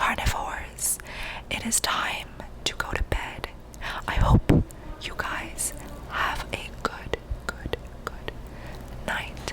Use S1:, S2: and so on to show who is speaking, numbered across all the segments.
S1: Carnivores, it is time to go to bed. I hope you guys have a good night.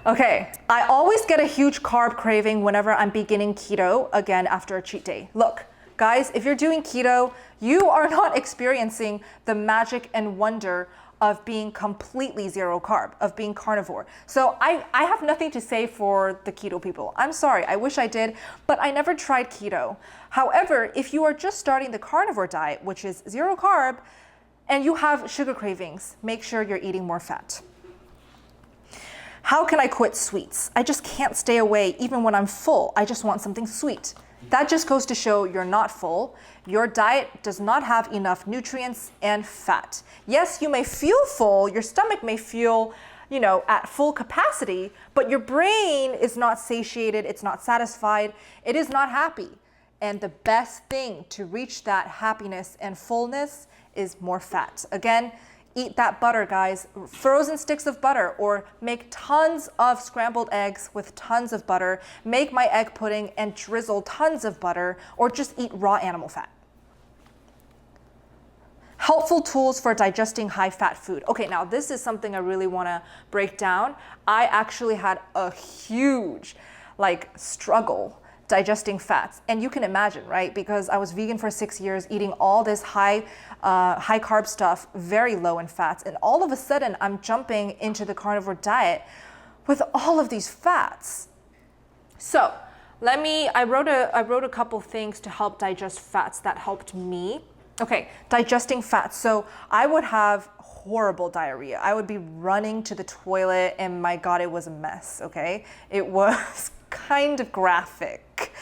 S1: Okay, I always get a huge carb craving whenever I'm beginning keto again after a cheat day. Look, guys, if you're doing keto, you are not experiencing the magic and wonder of being completely zero carb, of being carnivore. So I have nothing to say for the keto people. I'm sorry, I wish I did, but I never tried keto. However, if you are just starting the carnivore diet, which is zero carb, and you have sugar cravings, make sure you're eating more fat. How can I quit sweets? I just can't stay away even when I'm full. I just want something sweet. That just goes to show you're not full. Your diet does not have enough nutrients and fat. Yes, you may feel full, your stomach may feel, at full capacity, but your brain is not satiated, it's not satisfied, it is not happy. And the best thing to reach that happiness and fullness is more fat. Again, eat that butter, guys. Frozen sticks of butter, or make tons of scrambled eggs with tons of butter. Make my egg pudding and drizzle tons of butter, or just eat raw animal fat. Helpful tools for digesting high-fat food. Okay, now this is something I really want to break down. I actually had a huge struggle digesting fats, and you can imagine, right? Because I was vegan for 6 years, eating all this high carb stuff, very low in fats, and all of a sudden I'm jumping into the carnivore diet with all of these fats. So I wrote a couple things to help digest fats that helped me. Okay, digesting fats. So I would have horrible diarrhea. I would be running to the toilet, and my God, it was a mess, okay? It was kind of graphic.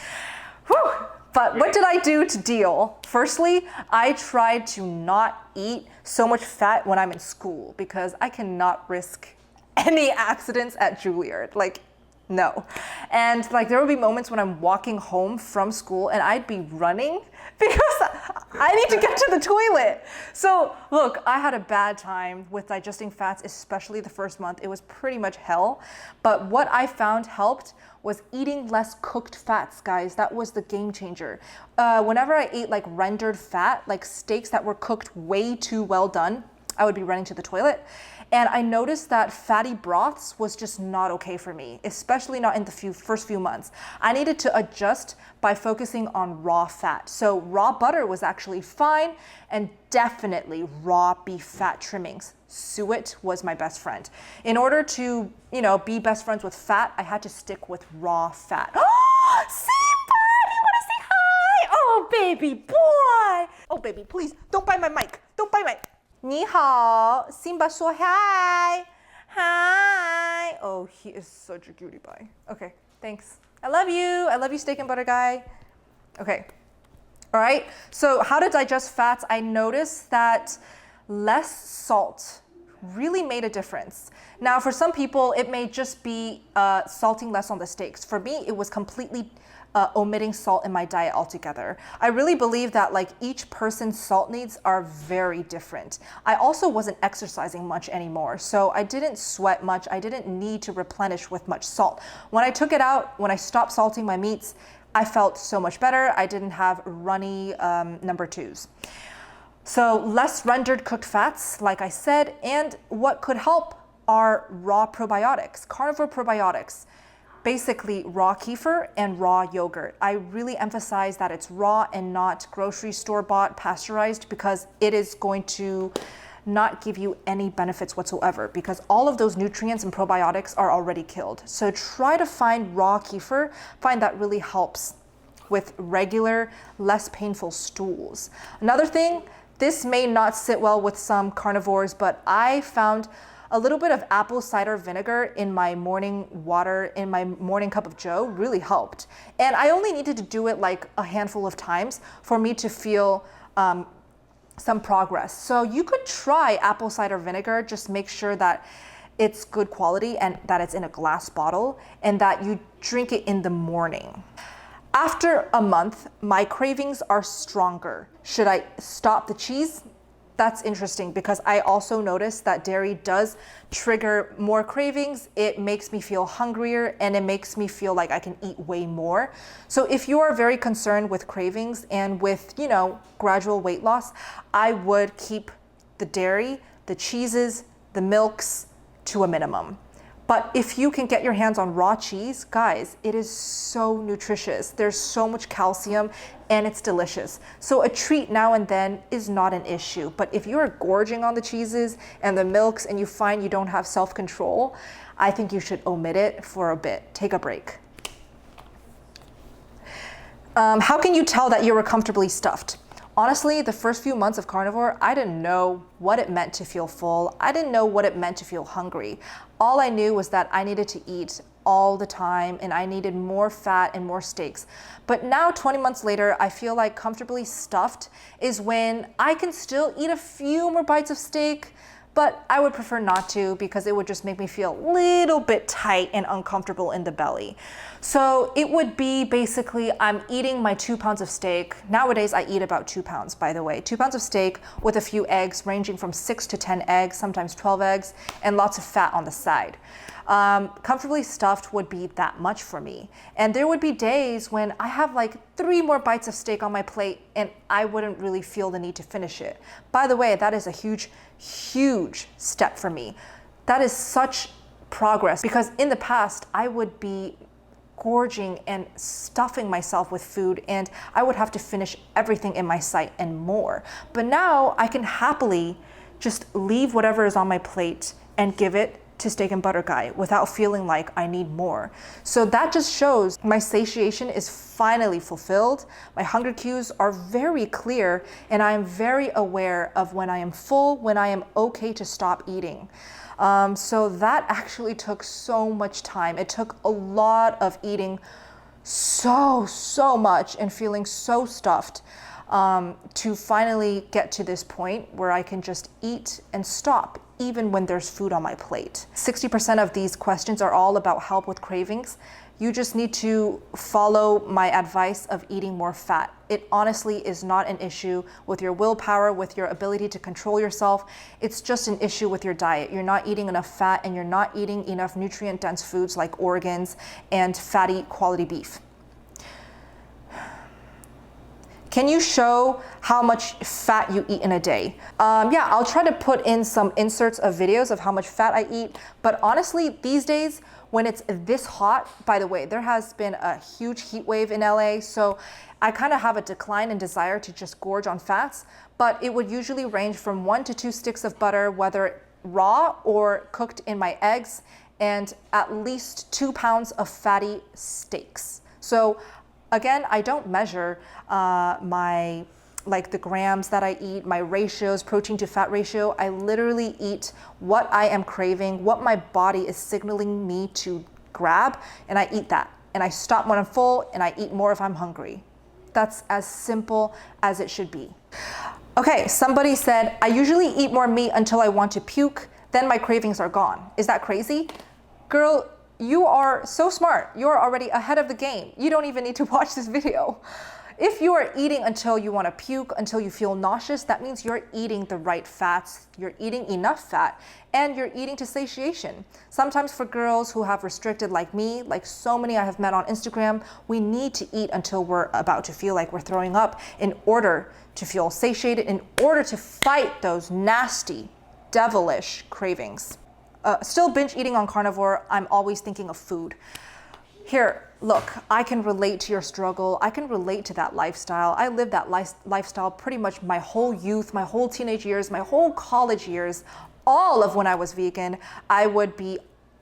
S1: Whew. But what did I do to deal? Firstly, I tried to not eat so much fat when I'm in school, because I cannot risk any accidents at Juilliard. No. And there would be moments when I'm walking home from school and I'd be running because I need to get to the toilet. So look, I had a bad time with digesting fats, especially the first month. It was pretty much hell. But what I found helped was eating less cooked fats, guys. That was the game changer. Whenever I ate rendered fat, like steaks that were cooked way too well done, I would be running to the toilet. And I noticed that fatty broths was just not okay for me, especially not in the first few months. I needed to adjust by focusing on raw fat. So raw butter was actually fine, and definitely raw beef fat trimmings. Suet was my best friend. In order to, be best friends with fat, I had to stick with raw fat. Oh, Simba, you wanna say hi? Oh, baby boy. Oh, baby, please, don't bite my mic. Don't bite my... 你好, Simba 说 hi. Hi. Oh, he is such a cutie pie. Okay, thanks. I love you, steak and butter guy. Okay. All right. So how to digest fats? I noticed that less salt really made a difference. Now, for some people, it may just be salting less on the steaks. For me, it was completely omitting salt in my diet altogether. I really believe that each person's salt needs are very different. I also wasn't exercising much anymore, so I didn't sweat much. I didn't need to replenish with much salt. When I took it out, when I stopped salting my meats, I felt so much better. I didn't have runny number twos. So less rendered cooked fats, like I said, and what could help are raw probiotics, carnivore probiotics. Basically raw kefir and raw yogurt. I really emphasize that it's raw and not grocery store bought pasteurized, because it is going to not give you any benefits whatsoever, because all of those nutrients and probiotics are already killed. So try to find raw kefir. Find that really helps with regular, less painful stools. Another thing, this may not sit well with some carnivores, but I found a little bit of apple cider vinegar in my morning water, in my morning cup of joe, really helped. And I only needed to do it a handful of times for me to feel some progress. So you could try apple cider vinegar, just make sure that it's good quality and that it's in a glass bottle and that you drink it in the morning. After a month, my cravings are stronger. Should I stop the cheese? That's interesting because I also noticed that dairy does trigger more cravings. It makes me feel hungrier and it makes me feel like I can eat way more. So if you are very concerned with cravings and with, gradual weight loss, I would keep the dairy, the cheeses, the milks to a minimum. But if you can get your hands on raw cheese, guys, it is so nutritious. There's so much calcium and it's delicious. So a treat now and then is not an issue. But if you're gorging on the cheeses and the milks and you find you don't have self-control, I think you should omit it for a bit. Take a break. How can you tell that you were comfortably stuffed? Honestly, the first few months of carnivore, I didn't know what it meant to feel full. I didn't know what it meant to feel hungry. All I knew was that I needed to eat all the time and I needed more fat and more steaks. But now, 20 months later, I feel like comfortably stuffed is when I can still eat a few more bites of steak, but I would prefer not to because it would just make me feel a little bit tight and uncomfortable in the belly. So it would be basically, I'm eating my 2 pounds of steak. Nowadays, I eat about 2 pounds, by the way. 2 pounds of steak with a few eggs, ranging from 6 to 10 eggs, sometimes 12 eggs, and lots of fat on the side. Comfortably stuffed would be that much for me. And there would be days when I have like 3 more bites of steak on my plate and I wouldn't really feel the need to finish it. By the way, that is a huge step for me. That is such progress because in the past I would be gorging and stuffing myself with food and I would have to finish everything in my sight and more. But now I can happily just leave whatever is on my plate and give it to steak and butter guy without feeling like I need more. So that just shows my satiation is finally fulfilled. My hunger cues are very clear and I am very aware of when I am full, when I am okay to stop eating. So that actually took so much time. It took a lot of eating so much and feeling so stuffed to finally get to this point where I can just eat and stop even when there's food on my plate. 60% of these questions are all about help with cravings. You just need to follow my advice of eating more fat. It honestly is not an issue with your willpower, with your ability to control yourself. It's just an issue with your diet. You're not eating enough fat and you're not eating enough nutrient-dense foods like organs and fatty quality beef. Can you show how much fat you eat in a day? Yeah, I'll try to put in some inserts of videos of how much fat I eat. But honestly, these days, when it's this hot, by the way, there has been a huge heat wave in LA. So I kind of have a decline in desire to just gorge on fats. But it would usually range from 1 to 2 sticks of butter, whether raw or cooked in my eggs, and at least 2 pounds of fatty steaks. So again, I don't measure the grams that I eat, my ratios, protein to fat ratio. I literally eat what I am craving, what my body is signaling me to grab, and I eat that. And I stop when I'm full and I eat more if I'm hungry. That's as simple as it should be. Okay, somebody said, I usually eat more meat until I want to puke, then my cravings are gone. Is that crazy? Girl, you are so smart. You're already ahead of the game. You don't even need to watch this video. If you are eating until you want to puke, until you feel nauseous, that means you're eating the right fats, you're eating enough fat, and you're eating to satiation. Sometimes for girls who have restricted like me, like so many I have met on Instagram, we need to eat until we're about to feel like we're throwing up in order to feel satiated, in order to fight those nasty, devilish cravings. Still binge eating on carnivore, I'm always thinking of food. Here, look, I can relate to your struggle. I can relate to that lifestyle. I lived that lifestyle pretty much my whole youth, my whole teenage years, my whole college years, all of when I was vegan. I would be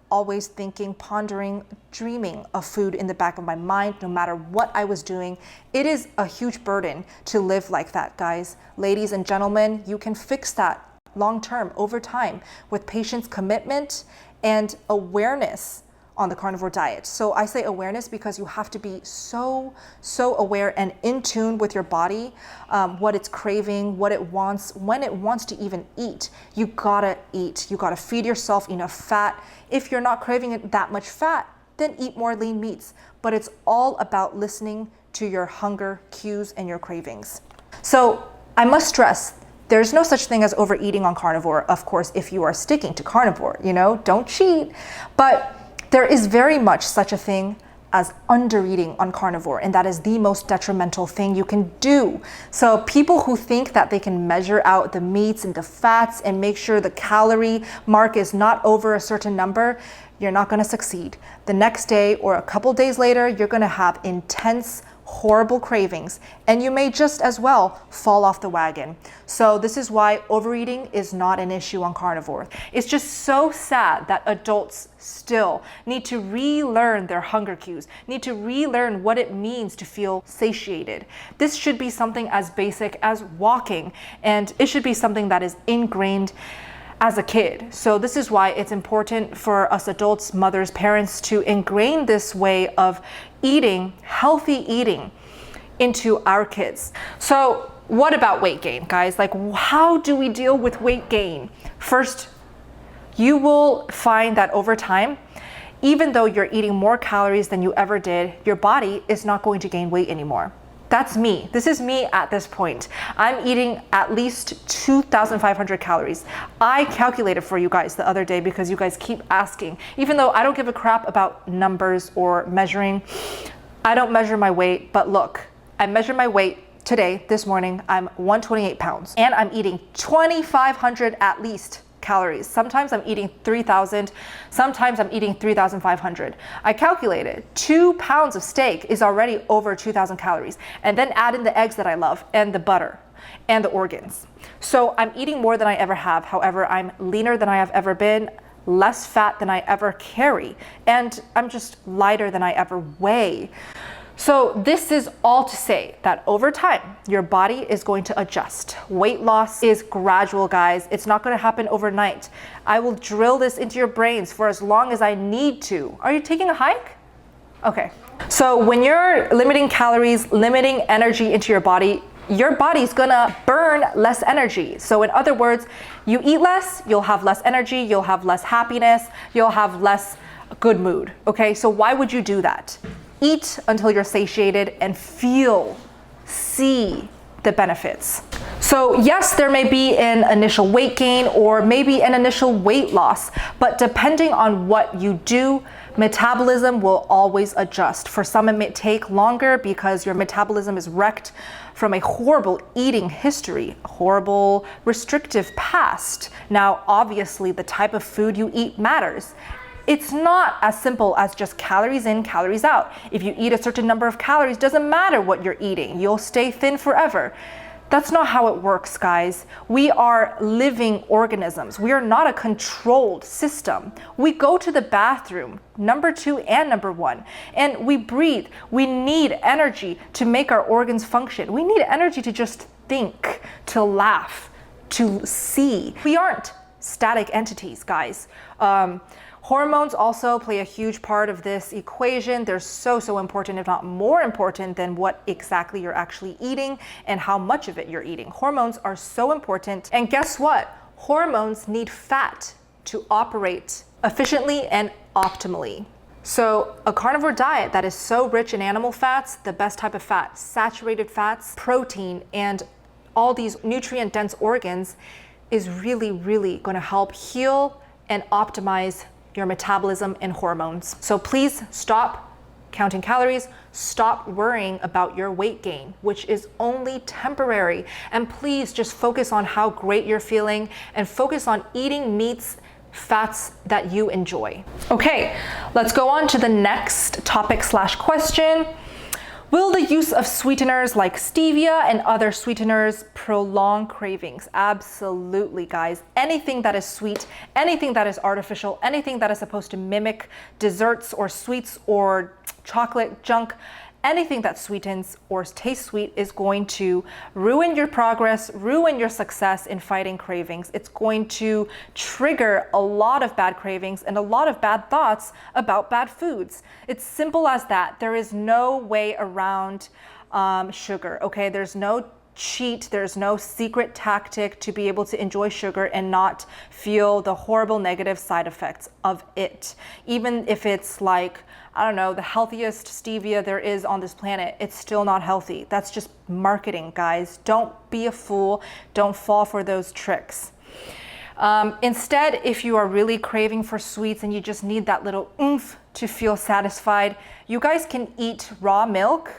S1: always thinking, pondering, dreaming of food in the back of my mind, no matter what I was doing. It is a huge burden to live like that, guys. Ladies and gentlemen, you can fix that long-term, over time, with patience, commitment, and awareness on the carnivore diet. So I say awareness because you have to be so aware and in tune with your body, what it's craving, what it wants, when it wants to even eat. You gotta eat. You gotta feed yourself enough fat. If you're not craving it that much fat, then eat more lean meats. But it's all about listening to your hunger cues and your cravings. So I must stress, There's no such thing as overeating on carnivore, of course, if you are sticking to carnivore, don't cheat. But there is very much such a thing as undereating on carnivore, and that is the most detrimental thing you can do. So people who think that they can measure out the meats and the fats and make sure the calorie mark is not over a certain number, you're not gonna succeed. The next day or a couple days later, you're gonna have intense, horrible cravings, and you may just as well fall off the wagon. So this is why overeating is not an issue on carnivore. It's just so sad that adults still need to relearn their hunger cues, need to relearn what it means to feel satiated. This should be something as basic as walking, and it should be something that is ingrained as a kid. So this is why it's important for us adults, mothers, parents to ingrain this way of eating, healthy eating, into our kids. So what about weight gain, guys? Like, how do we deal with weight gain? First, you will find that over time, even though you're eating more calories than you ever did, your body is not going to gain weight anymore. That's me. This is me at this point. I'm eating at least 2,500 calories. I calculated for you guys the other day because you guys keep asking. Even though I don't give a crap about numbers or measuring, I don't measure my weight, but look, I measured my weight today, this morning. I'm 128 pounds and I'm eating 2,500 at least calories. Sometimes I'm eating 3,000, sometimes I'm eating 3,500. I calculated 2 pounds of steak is already over 2,000 calories, and then add in the eggs that I love and the butter and the organs. So I'm eating more than I ever have. However, I'm leaner than I have ever been, less fat than I ever carry, and I'm just lighter than I ever weigh. So this is all to say that over time, your body is going to adjust. Weight loss is gradual, guys. It's not going to happen overnight. I will drill this into your brains for as long as I need to. Are you taking a hike? Okay. So when you're limiting calories, limiting energy into your body's gonna burn less energy. So in other words, you eat less, you'll have less energy, you'll have less happiness, you'll have less good mood. Okay, so why would you do that? Eat until you're satiated and see the benefits. So yes, there may be an initial weight gain or maybe an initial weight loss, but depending on what you do, metabolism will always adjust. For some, it may take longer because your metabolism is wrecked from a horrible eating history, horrible restrictive past. Now, obviously, the type of food you eat matters. It's not as simple as just calories in, calories out. If you eat a certain number of calories, doesn't matter what you're eating. You'll stay thin forever. That's not how it works, guys. We are living organisms. We are not a controlled system. We go to the bathroom, number 2 and number 1, and we breathe. We need energy to make our organs function. We need energy to just think, to laugh, to see. We aren't static entities, guys. Hormones also play a huge part of this equation. They're so important, if not more important than what exactly you're actually eating and how much of it you're eating. Hormones are so important. And guess what? Hormones need fat to operate efficiently and optimally. So a carnivore diet that is so rich in animal fats, the best type of fat, saturated fats, protein, and all these nutrient-dense organs is really going to help heal and optimize your metabolism and hormones. So please stop counting calories, stop worrying about your weight gain, which is only temporary. And please just focus on how great you're feeling and focus on eating meats, fats that you enjoy. Okay, let's go on to the next topic/question. Will the use of sweeteners like stevia and other sweeteners prolong cravings? Absolutely, guys. Anything that is sweet, anything that is artificial, anything that is supposed to mimic desserts or sweets or chocolate junk, anything that sweetens or tastes sweet is going to ruin your progress, ruin your success in fighting cravings. It's going to trigger a lot of bad cravings and a lot of bad thoughts about bad foods. It's simple as that. There is no way around sugar, okay? There's no cheat. There's no secret tactic to be able to enjoy sugar and not feel the horrible negative side effects of it. Even if it's like, I don't know, the healthiest stevia there is on this planet, it's still not healthy. That's just marketing, guys. Don't be a fool. Don't fall for those tricks. Instead, if you are really craving for sweets and you just need that little oomph to feel satisfied, you guys can eat raw milk,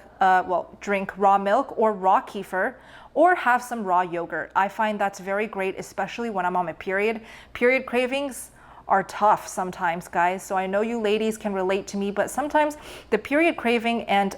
S1: drink raw milk or raw kefir, or have some raw yogurt. I find that's very great, especially when I'm on my period. Period cravings are tough sometimes, guys. So I know you ladies can relate to me, but sometimes the period craving and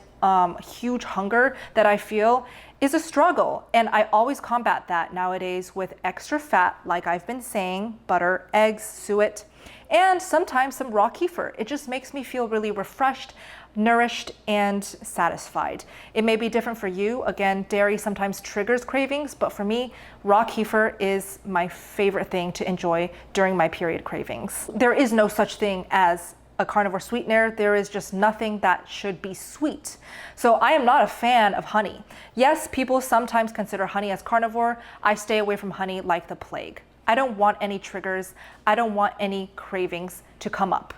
S1: huge hunger that I feel is a struggle. And I always combat that nowadays with extra fat, like I've been saying, butter, eggs, suet, and sometimes some raw kefir. It just makes me feel really refreshed, nourished, and satisfied. It may be different for you. Again, dairy sometimes triggers cravings, but for me, raw kefir is my favorite thing to enjoy during my period cravings. There is no such thing as a carnivore sweetener. There is just nothing that should be sweet. So I am not a fan of honey. Yes, people sometimes consider honey as carnivore. I stay away from honey like the plague. I don't want any triggers. I don't want any cravings to come up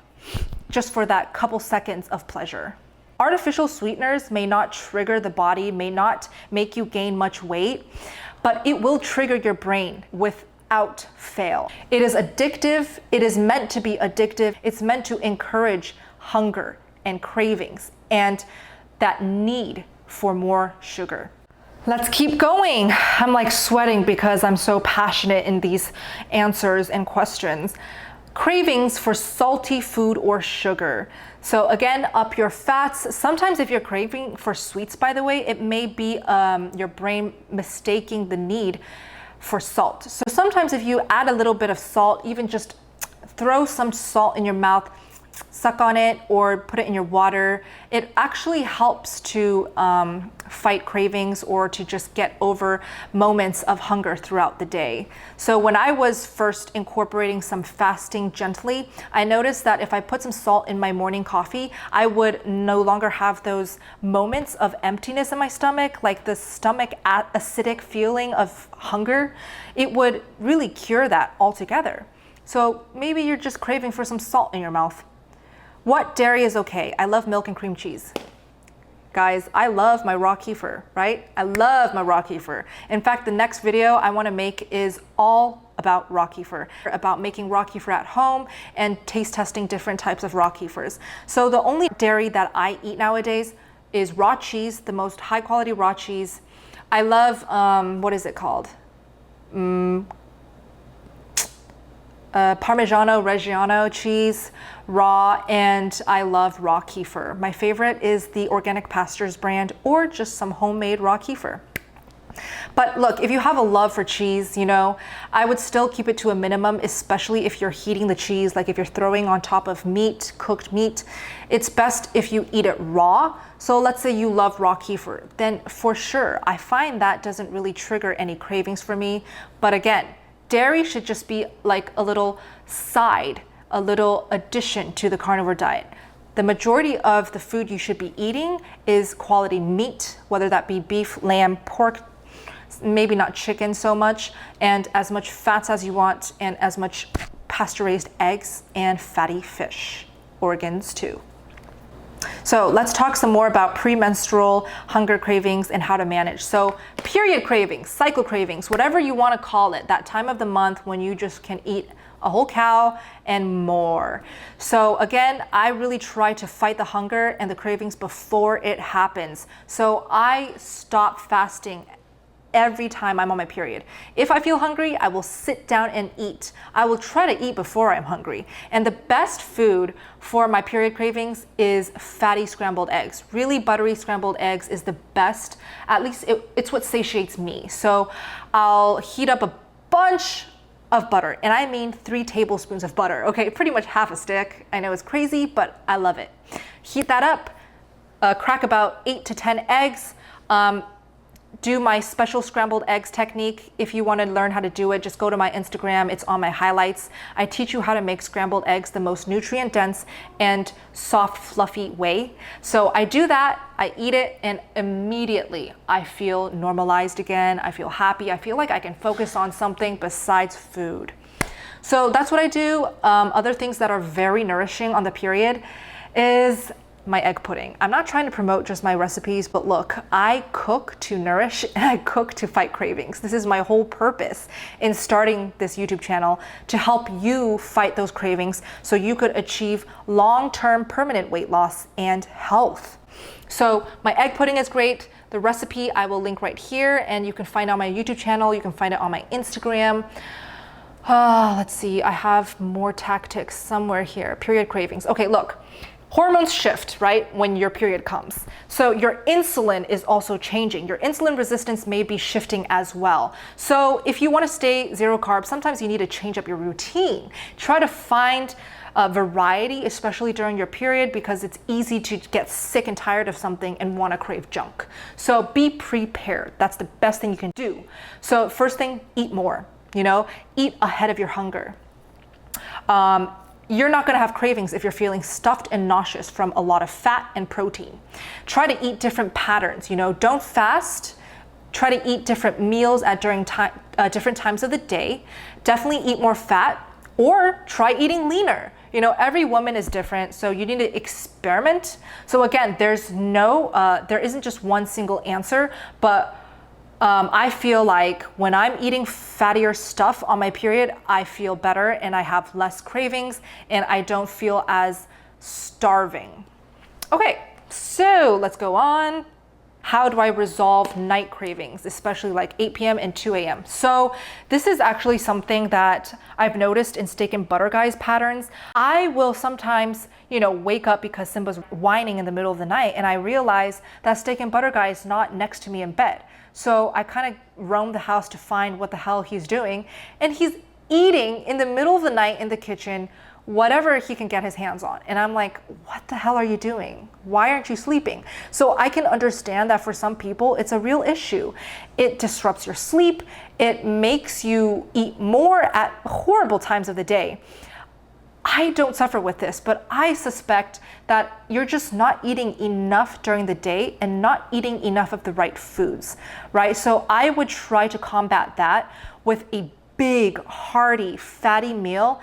S1: just for that couple seconds of pleasure. Artificial sweeteners may not trigger the body, may not make you gain much weight, but it will trigger your brain without fail. It is addictive. It is meant to be addictive. It's meant to encourage hunger and cravings and that need for more sugar. Let's keep going. I'm like sweating because I'm so passionate in these answers and questions. Cravings for salty food or sugar. So again, up your fats. Sometimes if you're craving for sweets, by the way, it may be your brain mistaking the need for salt. So sometimes if you add a little bit of salt, even just throw some salt in your mouth, suck on it or put it in your water, it actually helps to fight cravings or to just get over moments of hunger throughout the day. So when I was first incorporating some fasting gently, I noticed that if I put some salt in my morning coffee, I would no longer have those moments of emptiness in my stomach, like the stomach acidic feeling of hunger. It would really cure that altogether. So maybe you're just craving for some salt in your mouth. What dairy is okay? I love milk and cream cheese. Guys, I love my raw kefir, right? I love my raw kefir. In fact, the next video I want to make is all about raw kefir, about making raw kefir at home and taste testing different types of raw kefirs. So the only dairy that I eat nowadays is raw cheese, the most high quality raw cheese. I love, what is it called? Parmigiano Reggiano cheese, raw, and I love raw kefir. My favorite is the Organic Pastures brand or just some homemade raw kefir. But look, if you have a love for cheese, you know, I would still keep it to a minimum, especially if you're heating the cheese, like if you're throwing on top of meat, cooked meat. It's best if you eat it raw. So let's say you love raw kefir, then for sure, I find that doesn't really trigger any cravings for me. But again, dairy should just be like a little side, a little addition to the carnivore diet. The majority of the food you should be eating is quality meat, whether that be beef, lamb, pork, maybe not chicken so much, and as much fats as you want, and as much pasture-raised eggs and fatty fish, organs too. So let's talk some more about premenstrual hunger cravings and how to manage. So period cravings, cycle cravings, whatever you want to call it, that time of the month when you just can eat a whole cow and more. So again, I really try to fight the hunger and the cravings before it happens. So I stop fasting every time I'm on my period. If I feel hungry, I will sit down and eat. I will try to eat before I'm hungry. And the best food for my period cravings is fatty scrambled eggs. Really buttery scrambled eggs is the best. At least it's what satiates me. So I'll heat up a bunch of butter, and I mean 3 tablespoons of butter. Okay, pretty much half a stick. I know it's crazy, but I love it. Heat that up, crack about 8 to 10 eggs. do my special scrambled eggs technique. If you want to learn how to do it, just go to my Instagram. It's on my highlights. I teach you how to make scrambled eggs the most nutrient dense and soft, fluffy way. So I do that, I eat it, and immediately I feel normalized again. I feel happy. I feel like I can focus on something besides food. So that's what I do. Other things that are very nourishing on the period is my egg pudding. I'm not trying to promote just my recipes, but look, I cook to nourish and I cook to fight cravings. This is my whole purpose in starting this YouTube channel, to help you fight those cravings so you could achieve long-term permanent weight loss and health. So my egg pudding is great. The recipe I will link right here, and you can find it on my YouTube channel. You can find it on my Instagram. Let's see, I have more tactics somewhere here. Period cravings. Okay, look. Hormones shift, right, when your period comes. So your insulin is also changing. Your insulin resistance may be shifting as well. So if you want to stay zero carb, sometimes you need to change up your routine. Try to find variety, especially during your period, because it's easy to get sick and tired of something and want to crave junk. So be prepared. That's the best thing you can do. So first thing, eat more, eat ahead of your hunger. You're not going to have cravings if you're feeling stuffed and nauseous from a lot of fat and protein. Try to eat different patterns, don't fast. Try to eat different meals at different times of the day. Definitely eat more fat, or try eating leaner. Every woman is different, so you need to experiment. So again, there isn't just one single answer, but I feel like when I'm eating fattier stuff on my period, I feel better and I have less cravings and I don't feel as starving. Okay, so let's go on. How do I resolve night cravings, especially like 8 p.m. and 2 a.m.? So this is actually something that I've noticed in steak and butter guys patterns. I will sometimes, wake up because Simba's whining in the middle of the night, and I realize that steak and butter guy is not next to me in bed. So I kind of roam the house to find what the hell he's doing, and he's eating in the middle of the night in the kitchen, whatever he can get his hands on. And I'm like, what the hell are you doing? Why aren't you sleeping? So I can understand that for some people, it's a real issue. It disrupts your sleep. It makes you eat more at horrible times of the day. I don't suffer with this, but I suspect that you're just not eating enough during the day and not eating enough of the right foods, right? So I would try to combat that with a big, hearty, fatty meal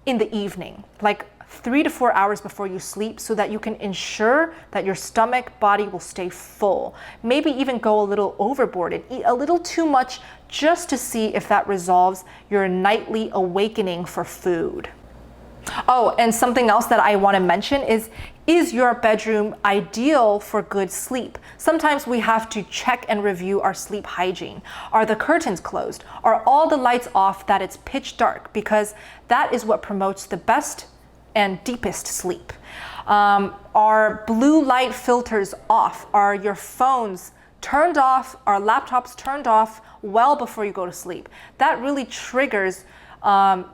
S1: in the evening, like 3 to 4 hours before you sleep, so that you can ensure that your stomach, body will stay full. Maybe even go a little overboard and eat a little too much just to see if that resolves your nightly awakening for food. Oh, and something else that I want to mention is your bedroom ideal for good sleep? Sometimes we have to check and review our sleep hygiene. Are the curtains closed? Are all the lights off that it's pitch dark? Because that is what promotes the best and deepest sleep. Are blue light filters off? Are your phones turned off? Are laptops turned off well before you go to sleep? That really triggers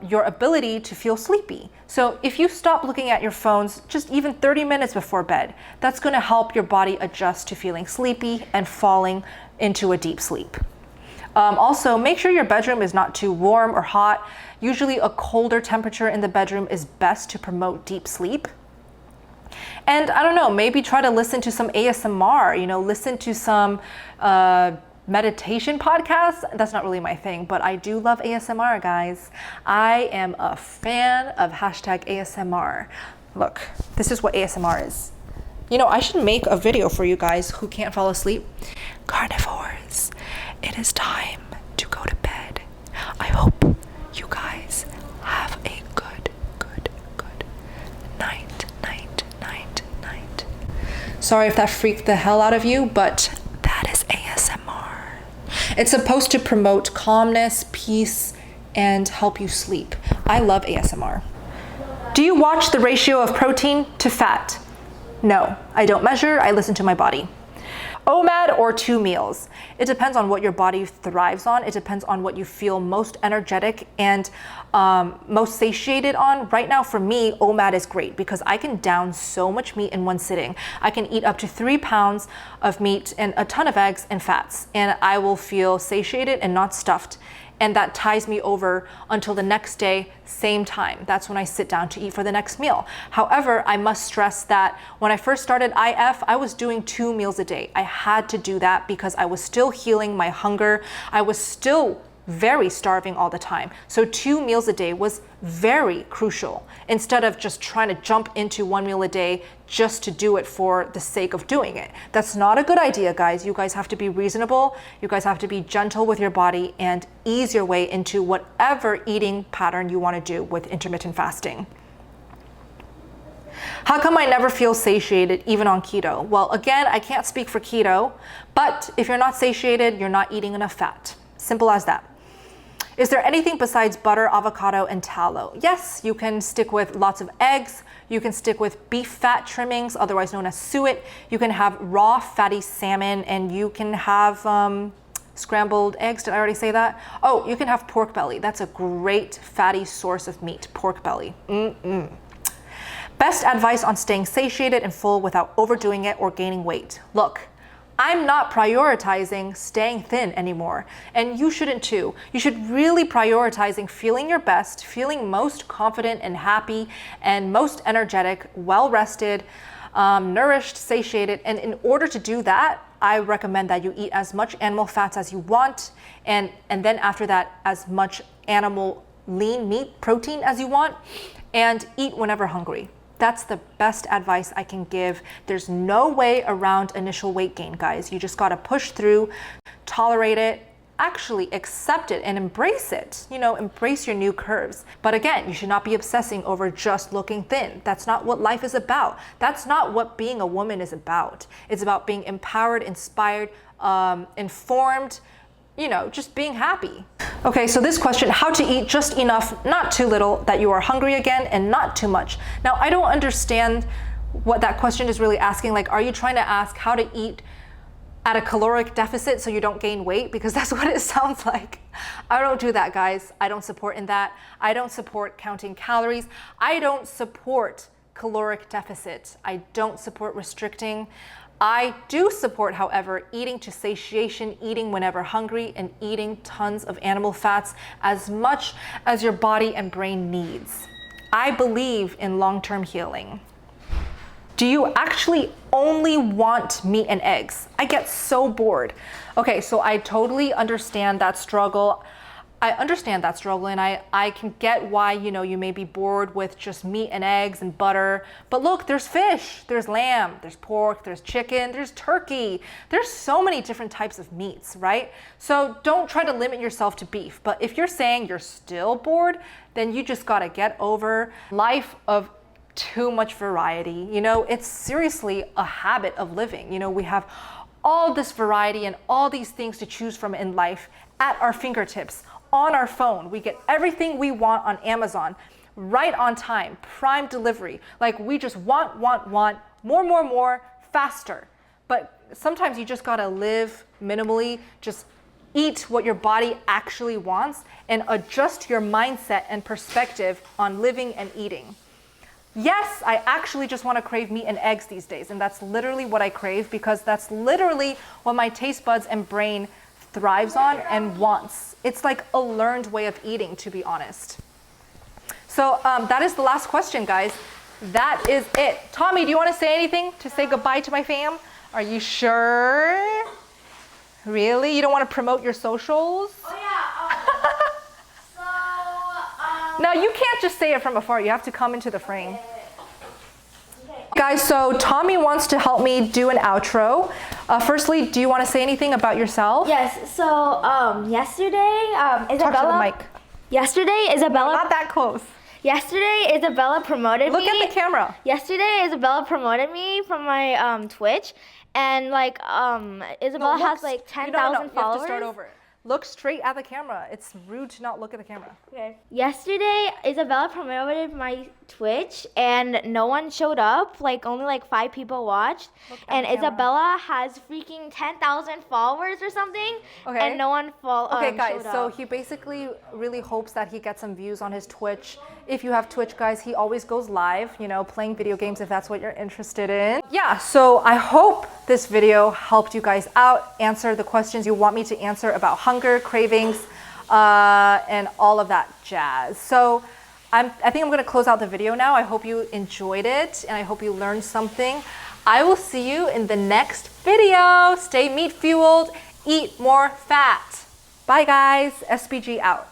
S1: your ability to feel sleepy. So if you stop looking at your phones just even 30 minutes before bed, that's going to help your body adjust to feeling sleepy and falling into a deep sleep. Also, make sure your bedroom is not too warm or hot. Usually a colder temperature in the bedroom is best to promote deep sleep. And I don't know, maybe try to listen to some ASMR, listen to some meditation podcasts. That's not really my thing, but I do love ASMR, guys. I am a fan of #ASMR. Look, this is what ASMR is. I should make a video for you guys who can't fall asleep. Carnivores, it is time to go to bed. I hope you guys have a good night. Sorry if that freaked the hell out of you, but that is ASMR. It's supposed to promote calmness, peace, and help you sleep. I love ASMR. Do you watch the ratio of protein to fat? No, I don't measure, I listen to my body. OMAD or 2 meals. It depends on what your body thrives on. It depends on what you feel most energetic and most satiated on. Right now for me, OMAD is great because I can down so much meat in one sitting. I can eat up to 3 pounds of meat and a ton of eggs and fats, and I will feel satiated and not stuffed. And that ties me over until the next day, same time. That's when I sit down to eat for the next meal. However, I must stress that when I first started IF, I was doing 2 meals a day. I had to do that because I was still healing my hunger. I was still very starving all the time. So 2 meals a day was very crucial instead of just trying to jump into 1 meal a day just to do it for the sake of doing it. That's not a good idea, guys. You guys have to be reasonable. You guys have to be gentle with your body and ease your way into whatever eating pattern you want to do with intermittent fasting. How come I never feel satiated even on keto? Well, again, I can't speak for keto, but if you're not satiated, you're not eating enough fat. Simple as that. Is there anything besides butter, avocado, and tallow? Yes, you can stick with lots of eggs. You can stick with beef fat trimmings, otherwise known as suet. You can have raw fatty salmon, and you can have scrambled eggs. Did I already say that? Oh, you can have pork belly. That's a great fatty source of meat, pork belly. Best advice on staying satiated and full without overdoing it or gaining weight. Look, I'm not prioritizing staying thin anymore, and you shouldn't too. You should really prioritizing feeling your best, feeling most confident and happy and most energetic, well-rested, nourished, satiated. And in order to do that, I recommend that you eat as much animal fats as you want, and then after that, as much animal lean meat, protein as you want, and eat whenever hungry. That's the best advice I can give. There's no way around initial weight gain, guys. You just gotta push through, tolerate it, actually accept it and embrace it. You know, embrace your new curves. But again, you should not be obsessing over just looking thin. That's not what life is about. That's not what being a woman is about. It's about being empowered, inspired, informed, you know, just being happy. Okay, so this question, how to eat just enough, not too little, that you are hungry again, and not too much. Now, I don't understand what that question is really asking. Like, are you trying to ask how to eat at a caloric deficit so you don't gain weight? Because that's what it sounds like. I don't do that, guys. I don't support in that. I don't support counting calories. I don't support caloric deficit. I don't support restricting. I do support, however, eating to satiation, eating whenever hungry, and eating tons of animal fats as much as your body and brain needs. I believe in long-term healing. Do you actually only want meat and eggs? I get so bored. Okay, so I totally understand that struggle. I understand that struggle, and I can get why, you know, you may be bored with just meat and eggs and butter. But look, there's fish, there's lamb, there's pork, there's chicken, there's turkey. There's so many different types of meats, right? So don't try to limit yourself to beef. But if you're saying you're still bored, then you just gotta get over life of too much variety. You know, it's seriously a habit of living. You know, we have all this variety and all these things to choose from in life at our fingertips. On our phone, we get everything we want on Amazon, right on time, prime delivery. Like, we just want, more, faster. But sometimes you just gotta live minimally, just eat what your body actually wants, and adjust your mindset and perspective on living and eating. Yes, I actually just wanna crave meat and eggs these days, and that's literally what I crave, because that's literally what my taste buds and brain thrives on and wants. It's like a learned way of eating, to be honest. So that is the last question, guys. That is it. Tommy, do you want to say anything to say goodbye to my fam? Are you sure? Really? You don't want to promote your socials?
S2: Oh yeah.
S1: No, you can't just say it from afar. You have to come into the frame. Guys, so Tommy wants to help me do an outro. Firstly, do you want to say anything about yourself?
S2: Yes. So yesterday, Isabella.
S1: Talk to the mic.
S2: Yesterday, Isabella.
S1: No, not that close.
S2: Yesterday, Isabella promoted me.
S1: Look at the camera.
S2: Yesterday, Isabella promoted me from my Twitch, and like Isabella has like 10,000 followers.
S1: You have to start over. Look straight at the camera. It's rude to not look at the camera.
S2: Okay. Yesterday, Isabella promoted my Twitch and no one showed up. Like only like 5 people watched. And Isabella has freaking 10,000 followers or something.
S1: Okay.
S2: And no one
S1: Okay, guys,
S2: showed up.
S1: so he basically really hopes that he gets some views on his Twitch. If you have Twitch, guys, he always goes live, you know, playing video games if that's what you're interested in. Yeah, so I hope this video helped you guys out, answer the questions you want me to answer about hunger, cravings, and all of that jazz. So I think I'm gonna close out the video now. I hope you enjoyed it and I hope you learned something. I will see you in the next video. Stay meat fueled, eat more fat. Bye guys, SBG out.